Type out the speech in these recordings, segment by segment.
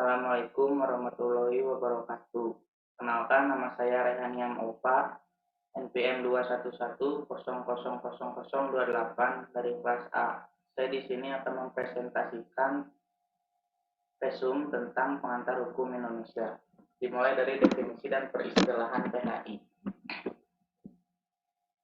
Assalamualaikum warahmatullahi wabarakatuh. Kenalkan, nama saya Rehaniam Opa, NPM 211000028 dari kelas A. Saya di sini akan mempresentasikan resum tentang pengantar hukum Indonesia. Dimulai dari definisi dan peristilahan PHI.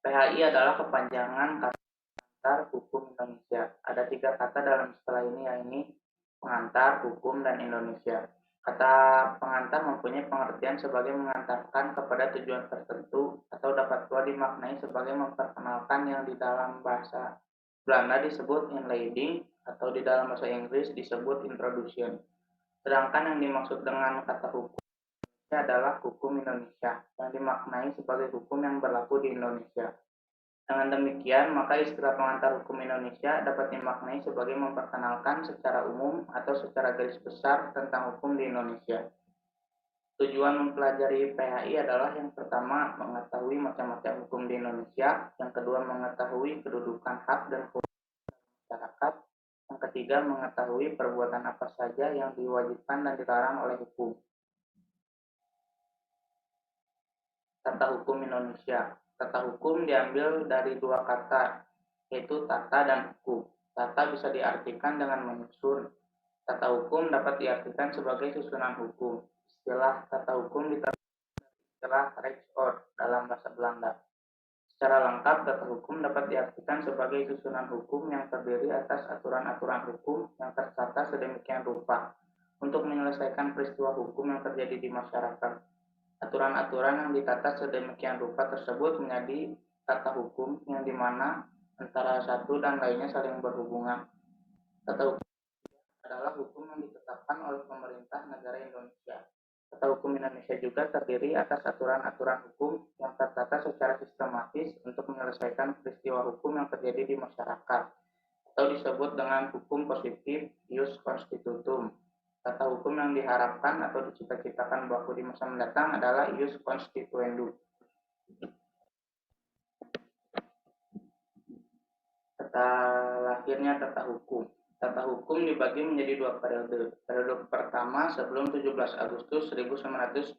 PHI adalah kepanjangan kata pengantar hukum Indonesia. Ada 3 kata dalam istilah ini, yaitu pengantar, hukum, dan Indonesia. Kata pengantar mempunyai pengertian sebagai mengantarkan kepada tujuan tertentu atau dapat pula dimaknai sebagai memperkenalkan yang di dalam bahasa Belanda disebut inleiding atau di dalam bahasa Inggris disebut introduction. Sedangkan yang dimaksud dengan kata hukum adalah hukum Indonesia yang dimaknai sebagai hukum yang berlaku di Indonesia. Dengan demikian, maka istilah pengantar hukum Indonesia dapat dimaknai sebagai memperkenalkan secara umum atau secara garis besar tentang hukum di Indonesia. Tujuan mempelajari PHI adalah yang pertama, mengetahui macam-macam hukum di Indonesia, yang kedua, mengetahui kedudukan hak dan kewajiban masyarakat, yang ketiga, mengetahui perbuatan apa saja yang diwajibkan dan dilarang oleh hukum. Tata hukum Indonesia. Tata hukum diambil dari 2 kata, yaitu tata dan hukum. Tata bisa diartikan dengan menyusun. Tata hukum dapat diartikan sebagai susunan hukum. Istilah tata hukum diterjemahkan dari istilah rechtsorde dalam bahasa Belanda. Secara lengkap, tata hukum dapat diartikan sebagai susunan hukum yang terdiri atas aturan-aturan hukum yang tertata sedemikian rupa untuk menyelesaikan peristiwa hukum yang terjadi di masyarakat. Aturan-aturan yang ditata sedemikian rupa tersebut menjadi tata hukum yang dimana antara satu dan lainnya saling berhubungan. Tata hukum adalah hukum yang ditetapkan oleh pemerintah negara Indonesia. Tata hukum Indonesia juga terdiri atas aturan-aturan hukum yang tertata secara sistematis untuk menyelesaikan peristiwa hukum yang terjadi di masyarakat, atau disebut dengan hukum positif ius constitutum. Tata hukum yang diharapkan atau dicita-citakan berlaku di masa mendatang adalah ius constituendum. Tata lahirnya tata hukum. Tata hukum dibagi menjadi 2 periode. Periode pertama sebelum 17 Agustus 1945.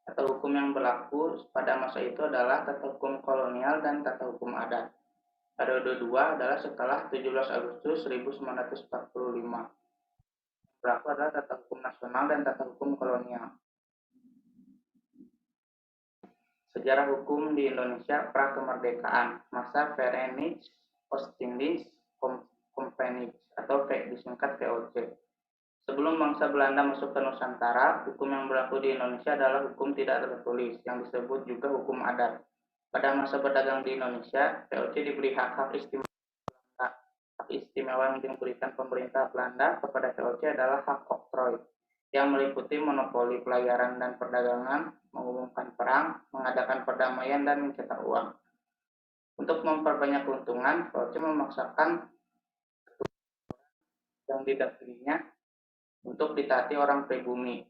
Tata hukum yang berlaku pada masa itu adalah tata hukum kolonial dan tata hukum adat. Periode 2 adalah setelah 17 Agustus 1945. Berlaku adalah tata hukum nasional dan tata hukum kolonial. Sejarah hukum di Indonesia pra-kemerdekaan, masa Verenigd Oostindische Compagnie atau disingkat VOC. Sebelum bangsa Belanda masuk ke Nusantara, hukum yang berlaku di Indonesia adalah hukum tidak tertulis, yang disebut juga hukum adat. Pada masa berdagang di Indonesia, VOC diberi hak-hak istimewa. Hak istimewa yang diberikan pemerintah Belanda kepada VOC adalah hak oktroy, yang meliputi monopoli pelayaran dan perdagangan, mengumumkan perang, mengadakan perdamaian, dan mencetak uang. Untuk memperbanyak keuntungan, VOC memaksakan yang didakilinya untuk ditaati orang pribumi.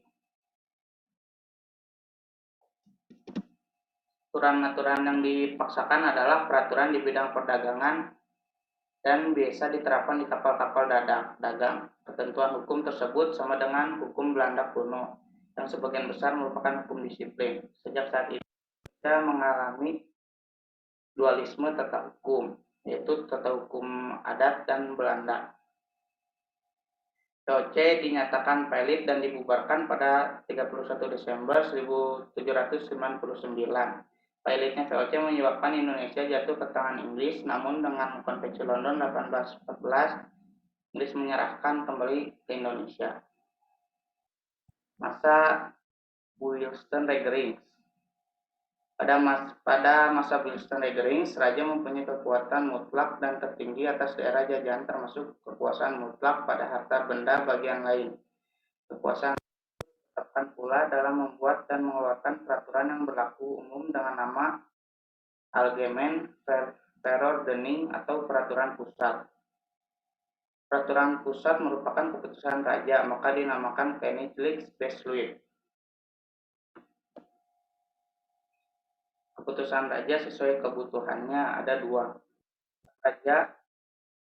Aturan-aturan yang dipaksakan adalah peraturan di bidang perdagangan dan biasa diterapkan di kapal-kapal dagang. Ketentuan hukum tersebut sama dengan hukum Belanda kuno, yang sebagian besar merupakan hukum disiplin. Sejak saat itu, kita mengalami dualisme tata hukum, yaitu tata hukum adat dan Belanda. VOC dinyatakan valid dan dibubarkan pada 31 Desember 1799. Validnya VOC menyebabkan Indonesia jatuh ke tangan Inggris, namun dengan Konvensi London 1814, Inggris menyerahkan kembali ke Indonesia. Masa Wollstonecraft. Pada masa Wollstonecraft, raja mempunyai kekuatan mutlak dan tertinggi atas daerah jajahan, termasuk kekuasaan mutlak pada harta benda bagian lain. Kekuasaan ditetapkan pula dalam membuat dan mengeluarkan peraturan yang berlaku umum dengan nama Algemeen Verordening atau peraturan pusat. Peraturan pusat merupakan keputusan raja, maka dinamakan Koninklijk Besluit. Keputusan raja sesuai kebutuhannya ada 2. Raja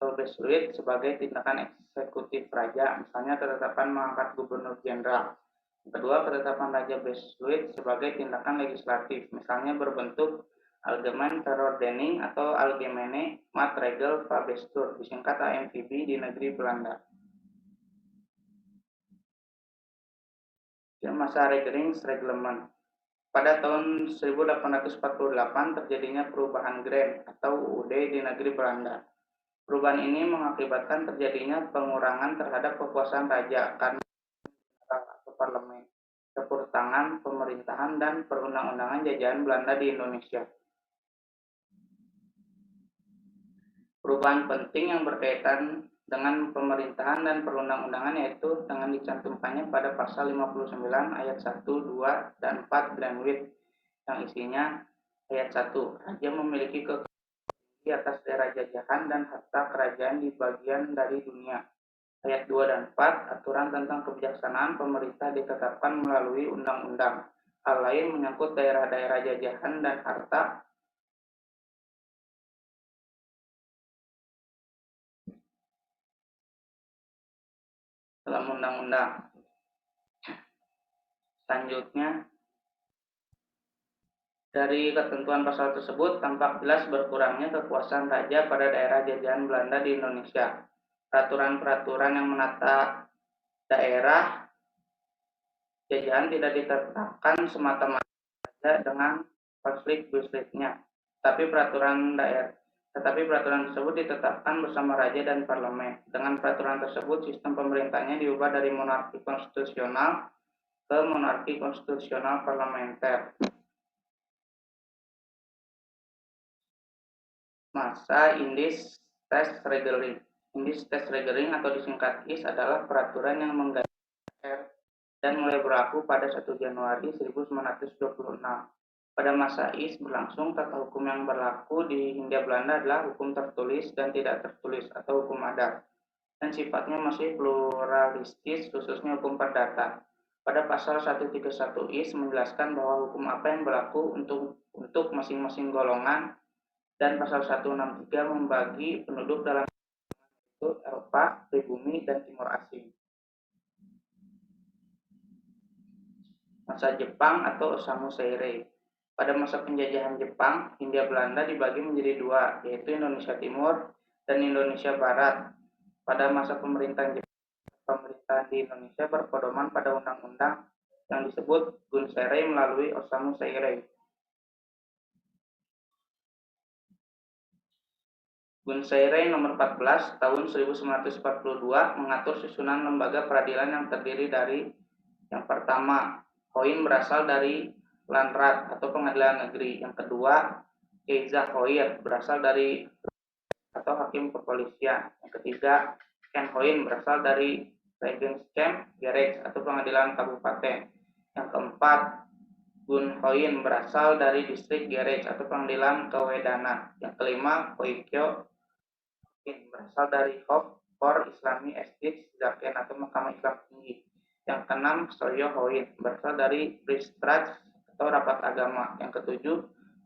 Besuit sebagai tindakan eksekutif raja, misalnya ketetapan mengangkat gubernur jenderal. Kedua, ketetapan Raja Besuit sebagai tindakan legislatif, misalnya berbentuk Algemene Verordening atau Algemene Maatregel van Bestuur, disingkat AMVB di negeri Belanda. Masa Regeringsreglement. Pada tahun 1848 terjadinya perubahan Grand atau UUD di negeri Belanda. Perubahan ini mengakibatkan terjadinya pengurangan terhadap kekuasaan raja karena atau parlemen, campur tangan pemerintahan dan perundang-undangan jajahan Belanda di Indonesia. Perubahan penting yang berkaitan dengan pemerintahan dan perundang-undangan yaitu dengan dicantumkannya pada pasal 59 ayat 1, 2, dan 4 Greenwich yang isinya ayat 1, raja memiliki kekuasaan di atas daerah jajahan dan harta kerajaan di bagian dari dunia. Ayat 2 dan 4, aturan tentang kebijaksanaan pemerintah ditetapkan melalui undang-undang. Hal lain menyangkut daerah-daerah jajahan dan harta dalam undang-undang. Selanjutnya, dari ketentuan pasal tersebut tampak jelas berkurangnya kekuasaan raja pada daerah jajahan Belanda di Indonesia. Peraturan-peraturan yang menata daerah jajahan tidak ditetapkan semata-mata dengan konflik-konfliknya, tetapi peraturan tersebut ditetapkan bersama raja dan parlemen. Dengan peraturan tersebut, sistem pemerintahnya diubah dari monarki konstitusional ke monarki konstitusional parlementer. Masa Indis Test Regeling. Indis Test Regeling atau disingkat IS adalah peraturan yang mengganti dan mulai berlaku pada 1 Januari 1926. Pada masa IS berlangsung, tata hukum yang berlaku di Hindia Belanda adalah hukum tertulis dan tidak tertulis atau hukum adat, dan sifatnya masih pluralistis, khususnya hukum perdata. Pada pasal 131 IS menjelaskan bahwa hukum apa yang berlaku untuk masing-masing golongan, dan pasal 163 membagi penduduk dalam Eropa, pribumi, dan timur asing. Masa Jepang atau Osamu Seirei. Pada masa penjajahan Jepang, Hindia Belanda dibagi menjadi dua, yaitu Indonesia Timur dan Indonesia Barat. Pada masa pemerintahan Jepang, pemerintahan di Indonesia berpedoman pada undang-undang yang disebut Gun Seirei melalui Osamu Seirei. Gun Seirei nomor 14 tahun 1942 mengatur susunan lembaga peradilan yang terdiri dari yang pertama, Hoin berasal dari Landrat atau pengadilan negeri. Yang kedua, Keiza Hoir berasal dari atau hakim kepolisian. Yang ketiga, Ken Hoin berasal dari Regenskamp Gerecht atau pengadilan kabupaten. Yang keempat, Gun Hoin berasal dari distrik Gerecht atau pengadilan kewedanan. Yang kelima, Koikyo berasal dari Hof for Islami Estate Zaken atau Mahkamah Islam Tinggi. Yang keenam, Soyo Hoin berasal dari Bristrats atau Rapat Agama. Yang ketujuh,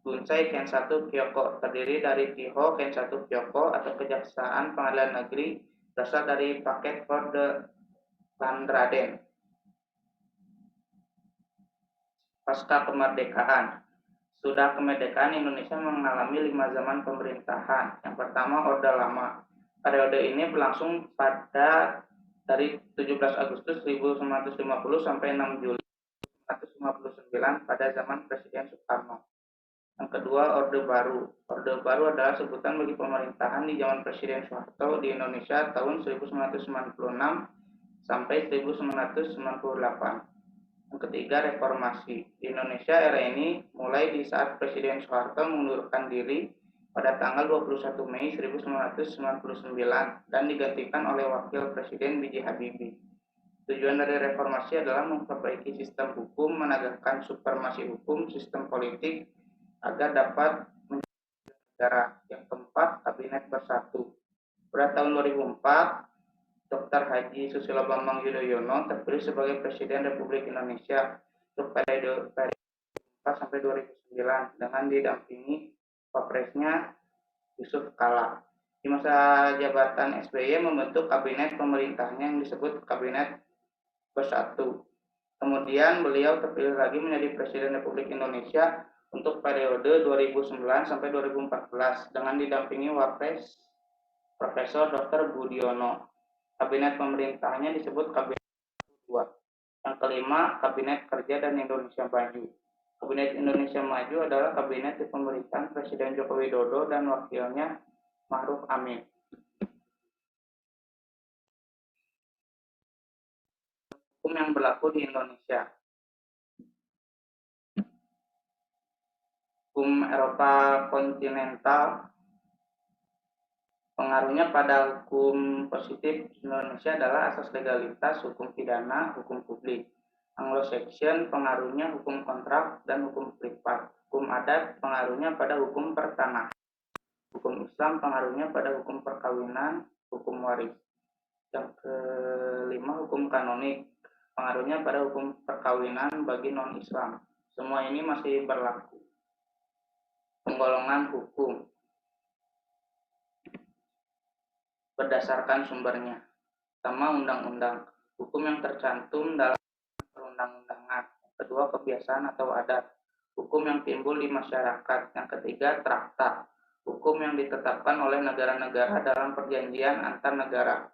Gunsai Ken 1 Kyoko terdiri dari Tiho Ken 1 Kyoko atau Kejaksaan Pengadilan Negeri berasal dari Paket for the Landraden. Pasca kemerdekaan. Sudah kemerdekaan, Indonesia mengalami 5 zaman pemerintahan. Yang pertama, Orde Lama. Periode ini berlangsung dari 17 Agustus 1950 sampai 6 Juli 1959 pada zaman Presiden Soekarno. Yang kedua, Orde Baru. Orde Baru adalah sebutan bagi pemerintahan di zaman Presiden Soeharto di Indonesia tahun 1996 sampai 1998. Yang ketiga, reformasi. Di Indonesia era ini mulai di saat Presiden Soeharto mengundurkan diri pada tanggal 21 Mei 1999 dan digantikan oleh Wakil Presiden B.J. Habibie. Tujuan dari reformasi adalah memperbaiki sistem hukum, menegakkan supremasi hukum, sistem politik, agar dapat menjadi negara. Yang keempat, Kabinet Bersatu. Pada tahun 2004, Dr. Haji Susilo Bambang Yudhoyono terpilih sebagai Presiden Republik Indonesia untuk periode 2004 sampai 2009 dengan didampingi Wapresnya Yusuf Kala. Di masa jabatan SBY membentuk kabinet pemerintahnya yang disebut Kabinet Bersatu. Kemudian beliau terpilih lagi menjadi Presiden Republik Indonesia untuk periode 2009 sampai 2014 dengan didampingi Wapres Profesor Dr. Budiono. Kabinet pemerintahnya disebut Kabinet 2. Yang kelima, Kabinet Kerja dan Indonesia Maju. Kabinet Indonesia Maju adalah kabinet di pemerintahan Presiden Joko Widodo dan wakilnya Ma'ruf Amin. Hukum yang berlaku di Indonesia. Hukum Eropa kontinental. Pengaruhnya pada hukum positif Indonesia adalah asas legalitas, hukum pidana, hukum publik. Anglo-Saxon pengaruhnya hukum kontrak dan hukum privat. Hukum adat pengaruhnya pada hukum pertanahan. Hukum Islam pengaruhnya pada hukum perkawinan, hukum waris. Yang kelima, hukum kanonik pengaruhnya pada hukum perkawinan bagi non-Islam. Semua ini masih berlaku. Penggolongan hukum berdasarkan sumbernya. Pertama, undang-undang. Hukum yang tercantum dalam perundang-undangan. Kedua, kebiasaan atau adat. Hukum yang timbul di masyarakat. Yang ketiga, traktat. Hukum yang ditetapkan oleh negara-negara dalam perjanjian antar negara.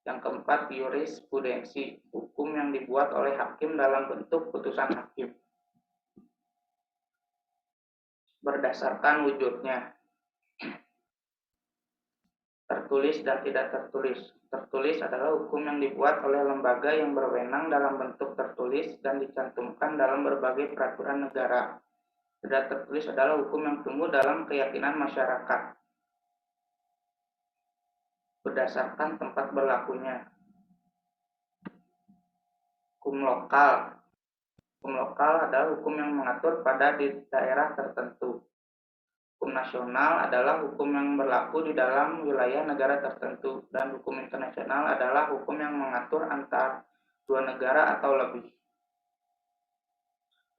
Yang keempat, jurisprudensi. Hukum yang dibuat oleh hakim dalam bentuk putusan hakim. Berdasarkan wujudnya. Tertulis dan tidak tertulis. Tertulis adalah hukum yang dibuat oleh lembaga yang berwenang dalam bentuk tertulis dan dicantumkan dalam berbagai peraturan negara. Tidak tertulis adalah hukum yang tumbuh dalam keyakinan masyarakat. Berdasarkan tempat berlakunya. Hukum lokal. Hukum lokal adalah hukum yang mengatur pada di daerah tertentu. Hukum nasional adalah hukum yang berlaku di dalam wilayah negara tertentu, dan hukum internasional adalah hukum yang mengatur antar dua negara atau lebih.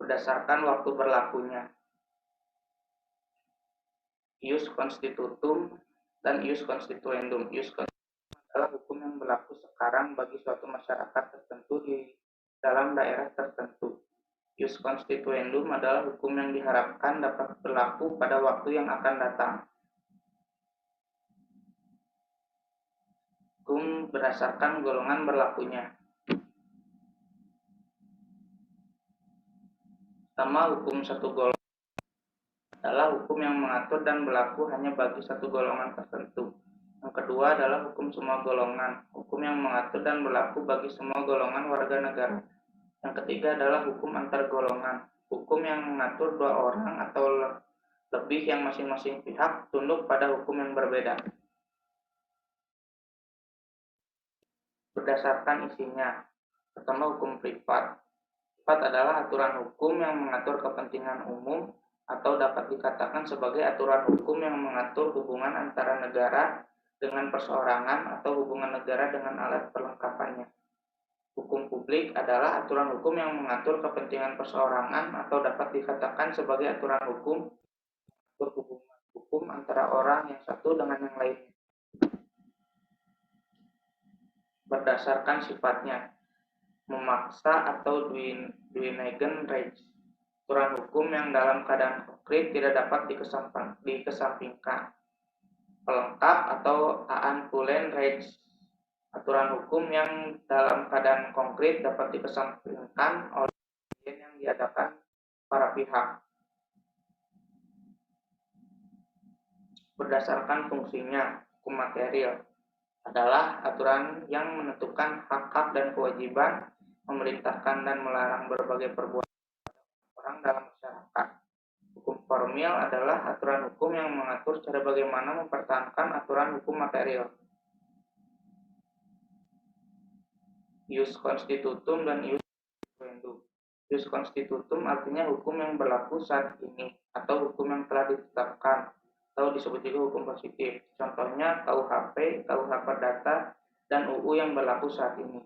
Berdasarkan waktu berlakunya. Ius constitutum dan ius constituendum. Ius constitutum adalah hukum yang berlaku sekarang bagi suatu masyarakat tertentu di dalam daerah tertentu. Ius constituendum adalah hukum yang diharapkan dapat berlaku pada waktu yang akan datang. Hukum berdasarkan golongan berlakunya. Pertama, hukum satu golongan adalah hukum yang mengatur dan berlaku hanya bagi satu golongan tertentu. Yang kedua adalah hukum semua golongan, hukum yang mengatur dan berlaku bagi semua golongan warga negara. Yang ketiga adalah hukum antar golongan, hukum yang mengatur dua orang atau lebih yang masing-masing pihak tunduk pada hukum yang berbeda. Berdasarkan isinya. Pertama, hukum privat. Privat adalah aturan hukum yang mengatur kepentingan umum atau dapat dikatakan sebagai aturan hukum yang mengatur hubungan antara negara dengan perseorangan atau hubungan negara dengan alat perlengkapannya. Hukum publik adalah aturan hukum yang mengatur kepentingan perseorangan atau dapat dikatakan sebagai aturan hukum mengatur hubungan hukum antara orang yang satu dengan yang lainnya. Berdasarkan sifatnya, memaksa atau Duijningen Recht, aturan hukum yang dalam keadaan konkret tidak dapat dikesampingkan. Pelengkap atau aanvullend Recht, aturan hukum yang dalam keadaan konkret dapat dikesampingkan oleh yang diadakan para pihak. Berdasarkan fungsinya, hukum material adalah aturan yang menentukan hak-hak dan kewajiban, memerintahkan dan melarang berbagai perbuatan orang dalam masyarakat. Hukum formil adalah aturan hukum yang mengatur cara bagaimana mempertahankan aturan hukum material. Ius constitutum dan ius constituendum. Ius constitutum artinya hukum yang berlaku saat ini atau hukum yang telah ditetapkan, atau disebut juga hukum positif. Contohnya KUHP, KUH Perdata, dan UU yang berlaku saat ini.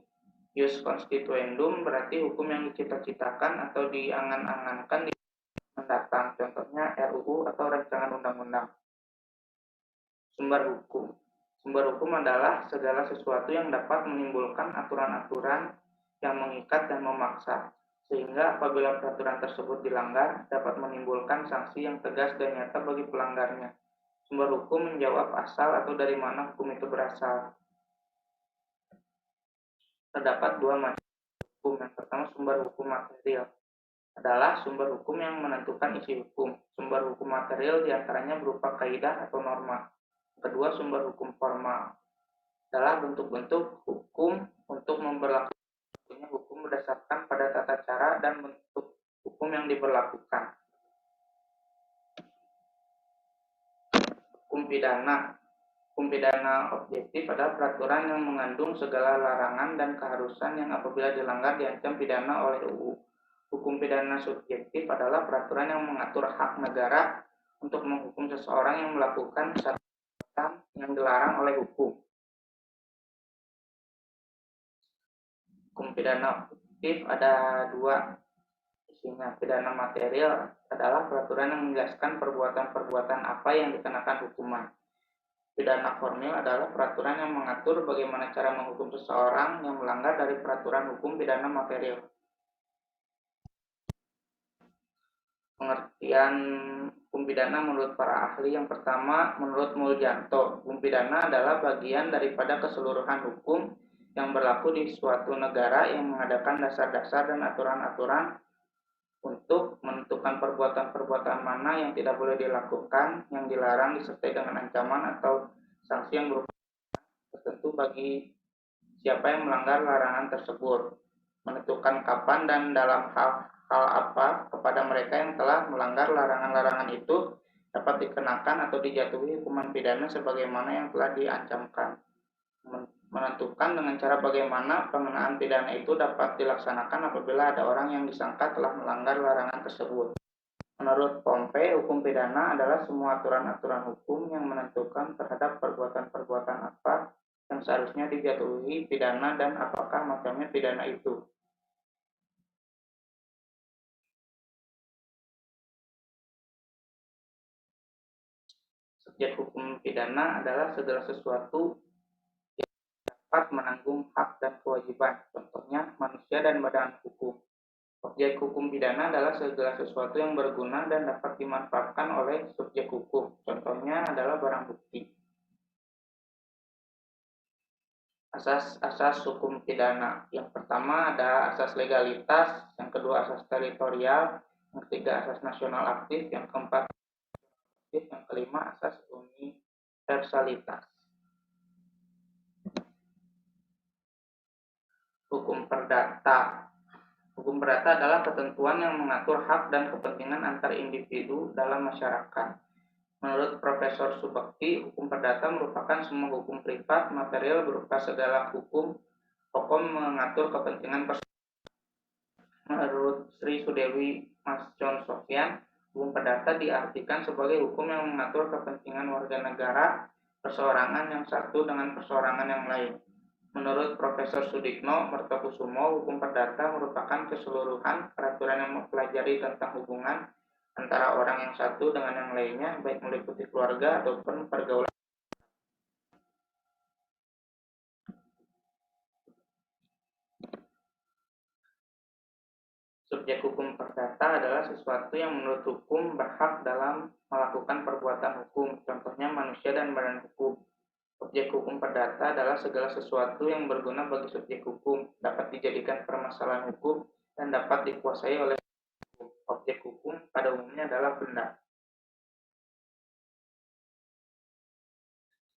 Ius constituendum berarti hukum yang dicita-citakan atau diangan-angankan di mendatang. Contohnya RUU atau rancangan undang-undang. Sumber hukum. Sumber hukum adalah segala sesuatu yang dapat menimbulkan aturan-aturan yang mengikat dan memaksa, sehingga apabila peraturan tersebut dilanggar, dapat menimbulkan sanksi yang tegas dan nyata bagi pelanggarnya. Sumber hukum menjawab asal atau dari mana hukum itu berasal. Terdapat dua macam hukum. Yang pertama, sumber hukum material adalah sumber hukum yang menentukan isi hukum. Sumber hukum material diantaranya berupa kaidah atau norma. Kedua, sumber hukum formal adalah bentuk-bentuk hukum untuk memberlakukannya hukum berdasarkan pada tata cara dan bentuk hukum yang diberlakukan. Hukum pidana. Hukum pidana objektif adalah peraturan yang mengandung segala larangan dan keharusan yang apabila dilanggar diancam pidana oleh UU. Hukum pidana subjektif adalah peraturan yang mengatur hak negara untuk menghukum seseorang yang melakukan satu perbuatan yang dilarang oleh hukum. Hukum pidana objektif ada dua isinya. Pidana material adalah peraturan yang menjelaskan perbuatan-perbuatan apa yang dikenakan hukuman. Pidana formil adalah peraturan yang mengatur bagaimana cara menghukum seseorang yang melanggar dari peraturan hukum pidana material. Pengertian hukum pidana menurut para ahli. Yang pertama, menurut Muljanto, hukum pidana adalah bagian daripada keseluruhan hukum yang berlaku di suatu negara yang mengadakan dasar-dasar dan aturan-aturan untuk menentukan perbuatan-perbuatan mana yang tidak boleh dilakukan, yang dilarang disertai dengan ancaman atau sanksi yang berupa tertentu bagi siapa yang melanggar larangan tersebut, menentukan kapan dan dalam hal apa kepada mereka yang telah melanggar larangan-larangan itu dapat dikenakan atau dijatuhi hukuman pidana sebagaimana yang telah diancamkan, menentukan dengan cara bagaimana pengenaan pidana itu dapat dilaksanakan apabila ada orang yang disangka telah melanggar larangan tersebut. Menurut Pompe, hukum pidana adalah semua aturan-aturan hukum yang menentukan terhadap perbuatan-perbuatan apa yang seharusnya dijatuhi pidana dan apakah macamnya pidana itu. Subjek hukum pidana adalah segala sesuatu yang dapat menanggung hak dan kewajiban, contohnya manusia dan badan hukum. Objek hukum pidana adalah segala sesuatu yang berguna dan dapat dimanfaatkan oleh subjek hukum, contohnya adalah barang bukti. Asas-asas hukum pidana. Yang pertama ada asas legalitas, yang kedua asas teritorial, yang ketiga asas nasional aktif, yang keempat aktif, yang kelima asas universalitas. Hukum perdata. Hukum perdata adalah ketentuan yang mengatur hak dan kepentingan antar individu dalam masyarakat. Menurut Profesor Subakti, hukum perdata merupakan semua hukum privat material berupa segala hukum pokok mengatur kepentingan personal. Menurut Sri Sudewi Mascon Sofyan, hukum perdata diartikan sebagai hukum yang mengatur kepentingan warga negara perseorangan yang satu dengan perseorangan yang lain. Menurut Profesor Sudikno Mertokusumo, hukum perdata merupakan keseluruhan peraturan yang mempelajari tentang hubungan antara orang yang satu dengan yang lainnya, baik meliputi keluarga ataupun pergaulan. Subjek hukum perdata adalah sesuatu yang menurut hukum berhak dalam melakukan perbuatan hukum, contohnya manusia dan badan hukum. Objek hukum perdata adalah segala sesuatu yang berguna bagi subjek hukum, dapat dijadikan permasalahan hukum, dan dapat dikuasai oleh hukum. Objek hukum pada umumnya adalah benda.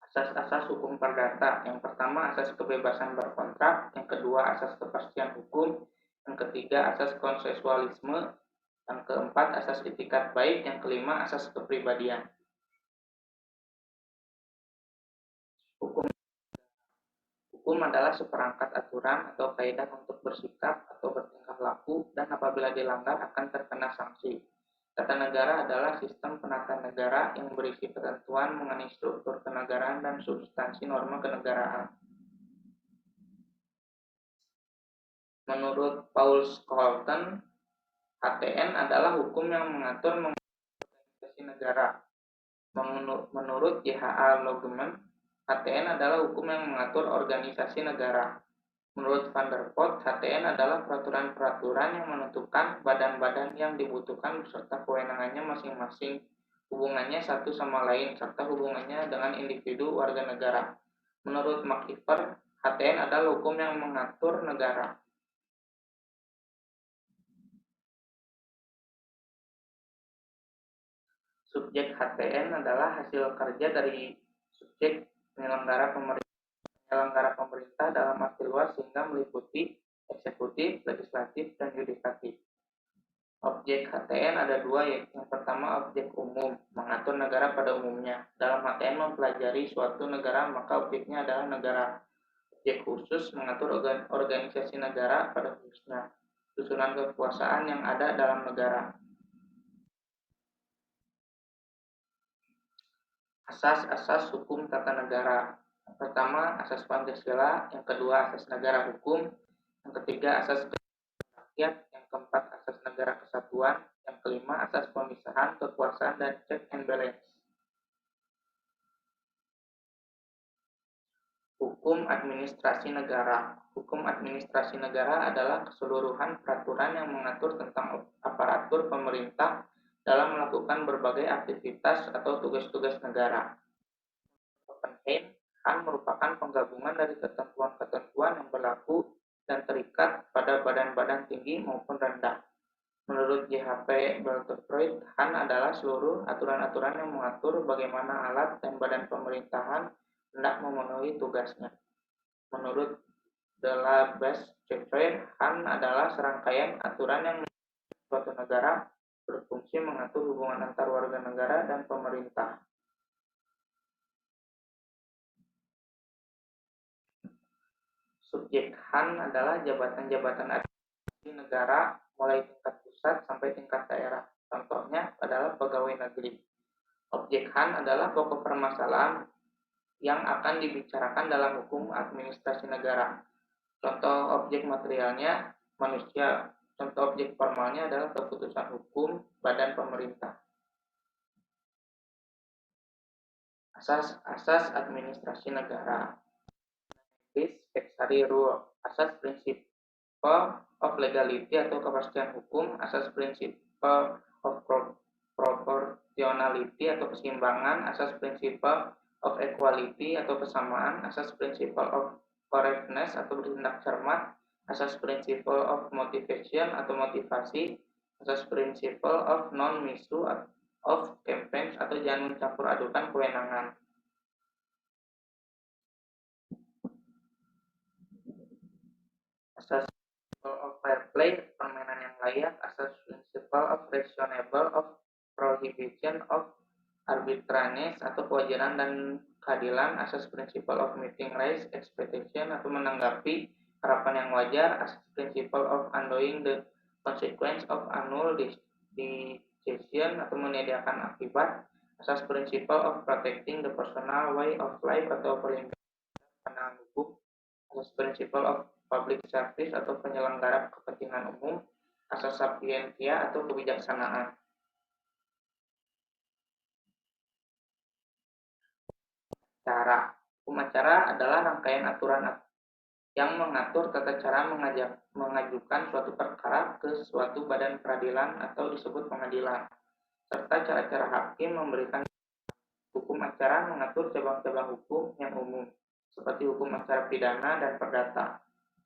Asas-asas hukum perdata. Yang pertama, asas kebebasan berkontrak. Yang kedua, asas kepastian hukum. Yang ketiga, asas konsensualisme. Yang keempat, asas itikat baik. Yang kelima, asas kepribadian. Hukum. Hukum adalah seperangkat aturan atau kaidah untuk bersikap atau bertingkah laku dan apabila dilanggar akan terkena sanksi. Tata negara adalah sistem penata negara yang berisi ketentuan mengenai struktur kenegaraan dan substansi norma kenegaraan. Menurut Paul Scholten, HTN adalah hukum yang mengatur organisasi negara. Menurut JHA Loggeman, HTN adalah hukum yang mengatur organisasi negara. Menurut Van der Pol, HTN adalah peraturan-peraturan yang menentukan badan-badan yang dibutuhkan beserta kewenangannya masing-masing, hubungannya satu sama lain, serta hubungannya dengan individu warga negara. Menurut MacIver, HTN adalah hukum yang mengatur negara. Subjek HTN adalah hasil kerja dari subjek penyelenggara pemerintah dalam arti luas sehingga meliputi eksekutif, legislatif, dan yudikatif. Objek HTN ada dua, yaitu yang pertama objek umum, mengatur negara pada umumnya. Dalam HTN mempelajari suatu negara, maka objeknya adalah negara. Objek khusus mengatur organisasi negara pada khususnya, susunan kekuasaan yang ada dalam negara. Asas-asas hukum tata negara. Yang pertama, asas Pancasila. Yang kedua, asas negara hukum. Yang ketiga, asas rakyat. Yang keempat, asas negara kesatuan. Yang kelima, asas pemisahan kekuasaan dan check and balance. Hukum administrasi negara. Hukum administrasi negara adalah keseluruhan peraturan yang mengatur tentang aparatur pemerintah dalam melakukan berbagai aktivitas atau tugas-tugas negara. Oppenheim merupakan penggabungan dari ketentuan-ketentuan yang berlaku dan terikat pada badan-badan tinggi maupun rendah. Menurut JHP Belterfreud, HAN adalah seluruh aturan-aturan yang mengatur bagaimana alat dan badan pemerintahan hendak memenuhi tugasnya. Menurut De La Besse-Chauffour, HAN adalah serangkaian aturan yang suatu negara berfungsi mengatur hubungan antar warga negara dan pemerintah. Subjek HAN adalah jabatan-jabatan administrasi negara mulai tingkat pusat sampai tingkat daerah. Contohnya adalah pegawai negeri. Objek HAN adalah pokok permasalahan yang akan dibicarakan dalam hukum administrasi negara. Contoh objek materialnya manusia. Contoh objek formalnya adalah keputusan hukum badan pemerintah. Asas administrasi negara. Ex-ante rule, asas prinsipal of legality atau kepastian hukum, asas prinsipal of proportionality atau keseimbangan, asas prinsipal of equality atau kesamaan, asas prinsipal of correctness atau bertindak cermat, asas prinsipal of motivation atau motivasi, asas prinsipal of non-misuse of campaigns atau jangan mencampur adukan kewenangan. Asas principle of fair play, permainan yang layak, asas principle of reasonable of prohibition of arbitrariness atau kewajaran dan keadilan, asas principle of meeting race expectation atau menanggapi harapan yang wajar, asas principle of undoing the consequence of annul decision atau menyediakan akibat, asas principle of protecting the personal way of life atau perlindungan pandangan hukum, asas principle of public service atau penyelenggara kepentingan umum, asas sapientia atau kebijaksanaan. Hukum acara adalah rangkaian aturan yang mengatur tata cara mengajukan suatu perkara ke suatu badan peradilan atau disebut pengadilan, serta cara-cara hakim memberikan. Hukum acara mengatur cabang-cabang hukum yang umum, seperti hukum acara pidana dan perdata.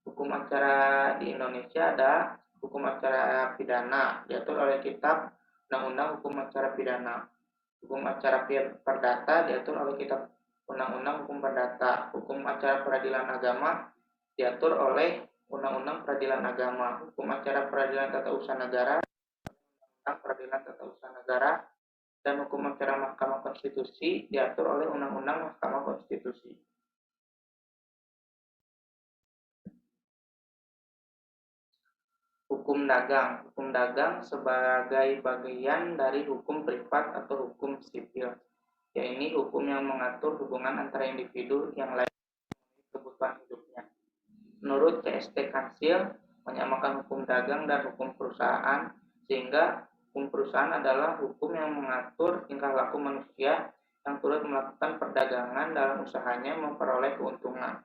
Hukum acara di Indonesia ada hukum acara pidana, diatur oleh Kitab Undang-Undang Hukum Acara Pidana. Hukum acara perdata diatur oleh Kitab Undang-Undang Hukum Perdata. Hukum acara peradilan agama diatur oleh Undang-Undang Peradilan Agama. Hukum acara peradilan tata usaha negara, Undang-Undang Peradilan Tata Usaha Negara, dan hukum acara Mahkamah Konstitusi diatur oleh Undang-Undang Mahkamah Konstitusi. Hukum dagang. Hukum dagang sebagai bagian dari hukum privat atau hukum sipil, yaitu hukum yang mengatur hubungan antara individu yang lain kebutuhan hidupnya. Menurut CST Kansil, menyamakan hukum dagang dan hukum perusahaan, sehingga hukum perusahaan adalah hukum yang mengatur tingkah laku manusia yang turut melakukan perdagangan dalam usahanya memperoleh keuntungan.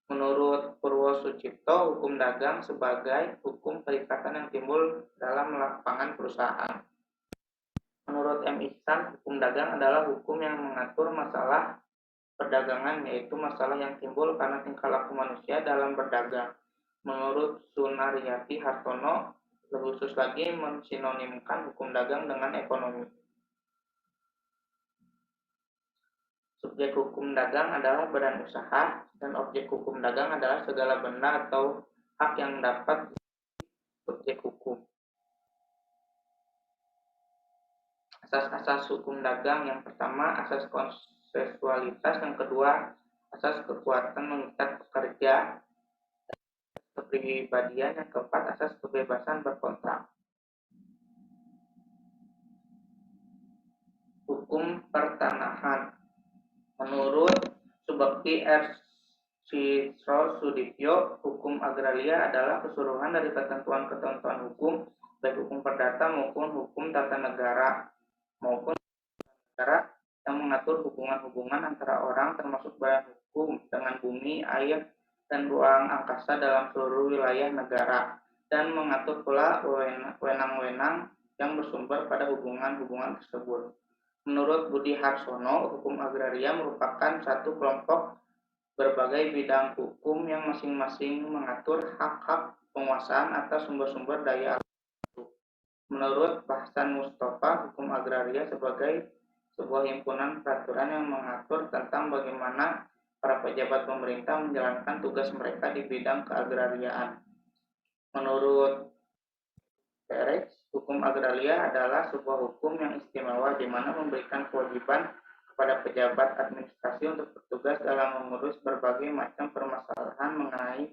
Menurut Purwosucipto, hukum dagang sebagai hukum perikatan yang timbul dalam lapangan perusahaan. Menurut M. Ihsan, hukum dagang adalah hukum yang mengatur masalah perdagangan, yaitu masalah yang timbul karena tingkah laku manusia dalam berdagang. Menurut Sunaryati Hartono, lebih khusus lagi mensinonimkan hukum dagang dengan ekonomi. Subjek hukum dagang adalah badan usaha, dan objek hukum dagang adalah segala benda atau hak yang dapat subjek hukum. Asas-asas hukum dagang: yang pertama, asas konsensualitas; yang kedua, asas kekuatan mengikat pekerja kepribadian; yang keempat, asas kebebasan berkontrak. Hukum pertanahan. Menurut Subakti R. Sudipyo, hukum agraria adalah keseluruhan dari ketentuan-ketentuan hukum, baik hukum perdata maupun hukum tata negara maupun negara yang mengatur hubungan-hubungan antara orang, termasuk badan hukum dengan bumi, air, dan ruang angkasa dalam seluruh wilayah negara, dan mengatur pula wewenang-wewenang yang bersumber pada hubungan-hubungan tersebut. Menurut Budi Harsono, hukum agraria merupakan satu kelompok berbagai bidang hukum yang masing-masing mengatur hak-hak penguasaan atas sumber-sumber daya alam. Menurut Bahsan Mustafa, hukum agraria sebagai sebuah himpunan peraturan yang mengatur tentang bagaimana para pejabat pemerintah menjalankan tugas mereka di bidang keagrariaan. Menurut Perez, hukum agraria adalah sebuah hukum yang istimewa di mana memberikan kewajiban kepada pejabat administrasi untuk bertugas dalam mengurus berbagai macam permasalahan mengenai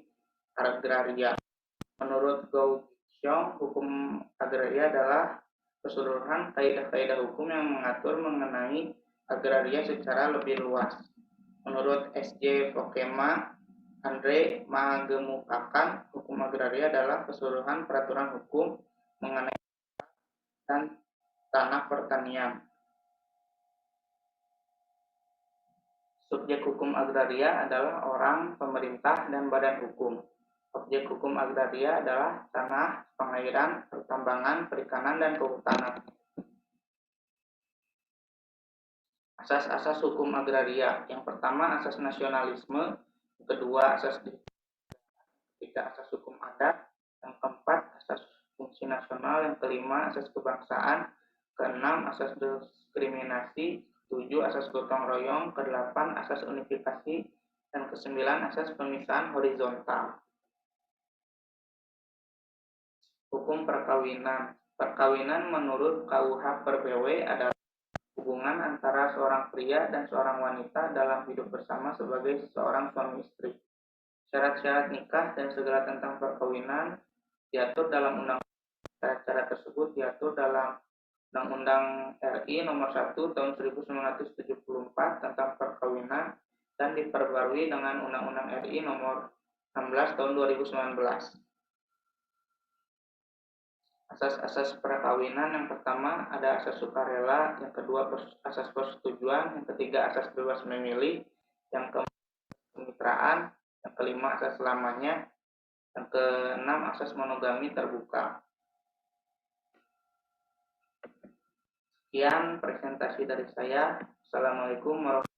agraria. Menurut Gou Xiong, hukum agraria adalah keseluruhan kaidah-kaidah hukum yang mengatur mengenai agraria secara lebih luas. Menurut S.J. Fokema, Andre mengemukakan hukum agraria adalah keseluruhan peraturan hukum mengenai dan tanah pertanian. Subjek hukum agraria adalah orang, pemerintah, dan badan hukum. Objek hukum agraria adalah tanah, pengairan, pertambangan, perikanan, dan kehutanan. Asas-asas hukum agraria. Yang pertama, asas nasionalisme. Yang kedua, asas ketiga, asas hukum adat. Yang keempat, asas fungsi nasional. Yang kelima, asas kebangsaan. Keenam, asas diskriminasi. Ketujuh, asas gotong royong. Kedelapan, asas unifikasi. Dan kesembilan, asas pemisahan horizontal. Hukum perkawinan. Perkawinan menurut KUH per BW adalah hubungan antara seorang pria dan seorang wanita dalam hidup bersama sebagai seorang suami istri. Syarat-syarat nikah dan segala tentang perkawinan diatur dalam undang-undang. Syarat-syarat tersebut diatur dalam Undang-Undang RI Nomor 1 Tahun 1974 tentang perkawinan dan diperbarui dengan Undang-Undang RI Nomor 16 Tahun 2019. Asas-asas perkawinan: yang pertama ada asas sukarela, yang kedua asas persetujuan, yang ketiga asas bebas memilih, yang keempat kemitraan, yang kelima asas selamanya, yang keenam asas monogami terbuka. Sekian presentasi dari saya. Assalamualaikum warahmatullahi wabarakatuh.